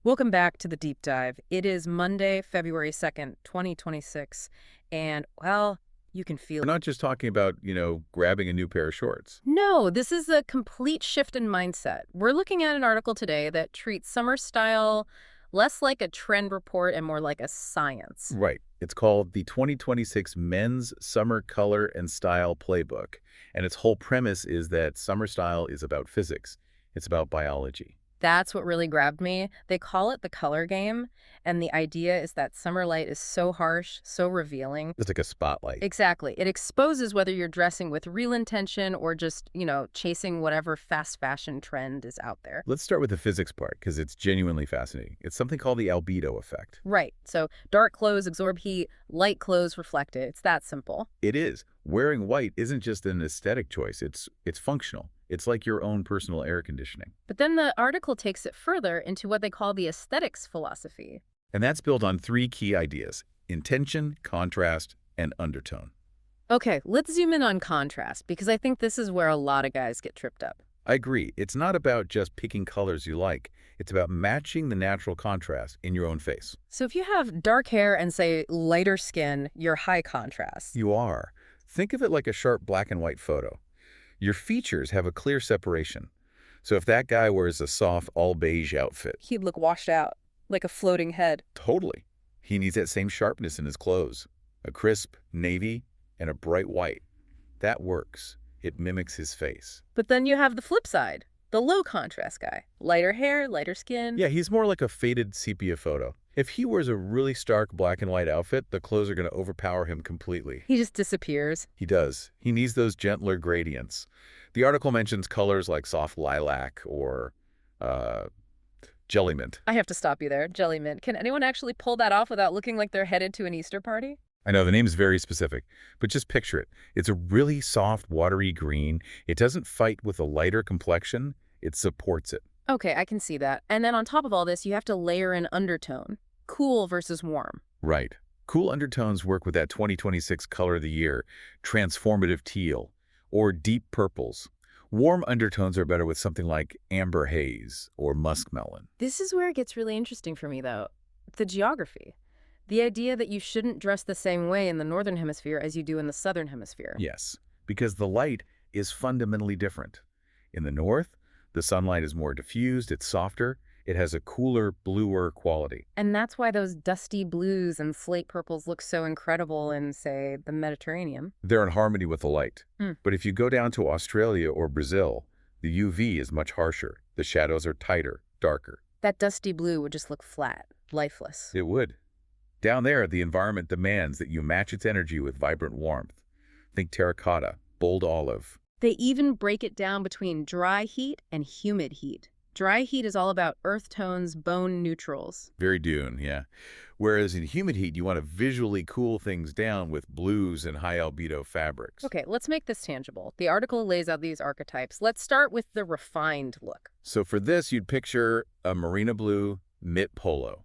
Welcome back to the deep dive. It is Monday, February 2nd, 2026, and, well, you can feel We're it. not just talking about, grabbing a new pair of shorts. No, this is a complete shift in mindset. We're looking at an article today that treats summer style less like a trend report and more like a science. Right. It's called the 2026 Men's Summer Color and Style Playbook. And its whole premise is that summer style is about physics. It's about biology. That's what really grabbed me. They call it the color game, and the idea is that summer light is so harsh, so revealing. It's like a spotlight. Exactly. It exposes whether you're dressing with real intention or just, chasing whatever fast fashion trend is out there. Let's start with the physics part because it's genuinely fascinating. It's something called the albedo effect. Right. So dark clothes absorb heat, light clothes reflect it. It's that simple. It is. Wearing white isn't just an aesthetic choice. It's functional. It's like your own personal air conditioning. But then the article takes it further into what they call the aesthetics philosophy. And that's built on three key ideas: intention, contrast, and undertone. Okay, let's zoom in on contrast because I think this is where a lot of guys get tripped up. I agree. It's not about just picking colors you like. It's about matching the natural contrast in your own face. So if you have dark hair and, say, lighter skin, you're high contrast. You are. Think of it like a sharp black and white photo. Your features have a clear separation. So if that guy wears a soft all-beige outfit, He'd look washed out, like a floating head. totally. He needs that same sharpness in his clothes. A crisp navy and a bright white. That works. It mimics his face. But then you have the flip side, the low contrast guy. Lighter hair, lighter skin. Yeah, he's more like a faded sepia photo. If he wears a really stark black and white outfit, the clothes are going to overpower him completely. He just disappears. He does. He needs those gentler gradients. The article mentions colors like soft lilac or uh, jelly mint. I have to stop you there. Jelly mint. Can anyone actually pull that off without looking like they're headed to an Easter party? I know the name's very specific, but just picture it. It's a really soft, watery green. It doesn't fight with a lighter complexion. It supports it. Okay, I can see that. And then on top of all this, you have to layer in undertone. Cool versus warm. Right. Cool undertones work with that 2026 color of the year, transformative teal, or deep purples. Warm undertones are better with something like amber haze or muskmelon. This is where it gets really interesting for me, though. The geography. The idea that you shouldn't dress the same way in the northern hemisphere as you do in the southern hemisphere. Yes, because the light is fundamentally different. In the north, the sunlight is more diffused, it's softer, it has a cooler, bluer quality. And that's why those dusty blues and slate purples look so incredible in, say, the Mediterranean. They're in harmony with the light. Hmm. But if you go down to Australia or Brazil, the UV is much harsher. The shadows are tighter, darker. That dusty blue would just look flat, lifeless. It would. Down there, the environment demands that you match its energy with vibrant warmth. Think terracotta, bold olive. They even break it down between dry heat and humid heat. Dry heat is all about earth tones, bone neutrals. Very Dune, yeah. Whereas in humid heat, you want to visually cool things down with blues and high-albedo fabrics. Okay, let's make this tangible. The article lays out these archetypes. Let's start with the refined look. So for this, you'd picture a marina blue mitt polo,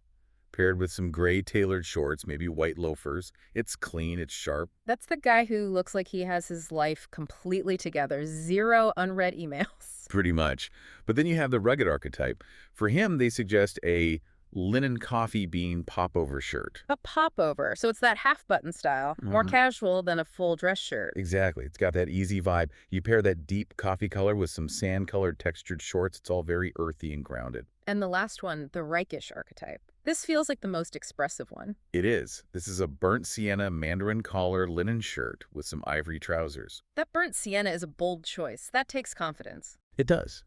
paired with some gray tailored shorts, maybe white loafers. It's clean, it's sharp. That's the guy who looks like he has his life completely together. Zero unread emails. Pretty much. But then you have the rugged archetype. For him, they suggest a linen coffee bean popover shirt. A popover. So it's that half-button style. More casual than a full dress shirt. Exactly. It's got that easy vibe. You pair that deep coffee color with some sand-colored textured shorts. It's all very earthy and grounded. And the last one, the Reichish archetype. This feels like the most expressive one. It is. This is a burnt sienna mandarin collar linen shirt with some ivory trousers. That burnt sienna is a bold choice. That takes confidence. It does.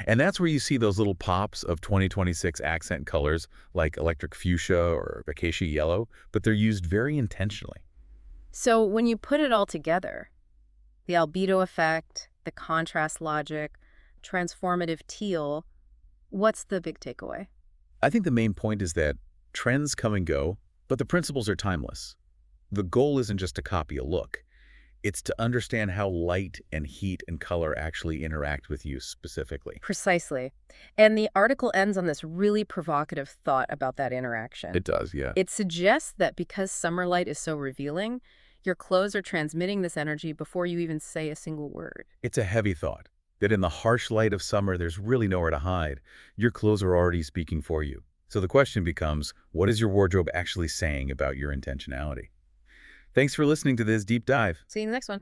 And that's where you see those little pops of 2026 accent colors like electric fuchsia or acacia yellow, but they're used very intentionally. So when you put it all together, the albedo effect, the contrast logic, transformative teal, what's the big takeaway? I think the main point is that trends come and go, but the principles are timeless. The goal isn't just to copy a look. It's to understand how light and heat and color actually interact with you specifically. Precisely. And the article ends on this really provocative thought about that interaction. It does, yeah. It suggests that because summer light is so revealing, your clothes are transmitting this energy before you even say a single word. It's a heavy thought, that in the harsh light of summer, there's really nowhere to hide. Your clothes are already speaking for you. So the question becomes, what is your wardrobe actually saying about your intentionality? Thanks for listening to this deep dive. See you in the next one.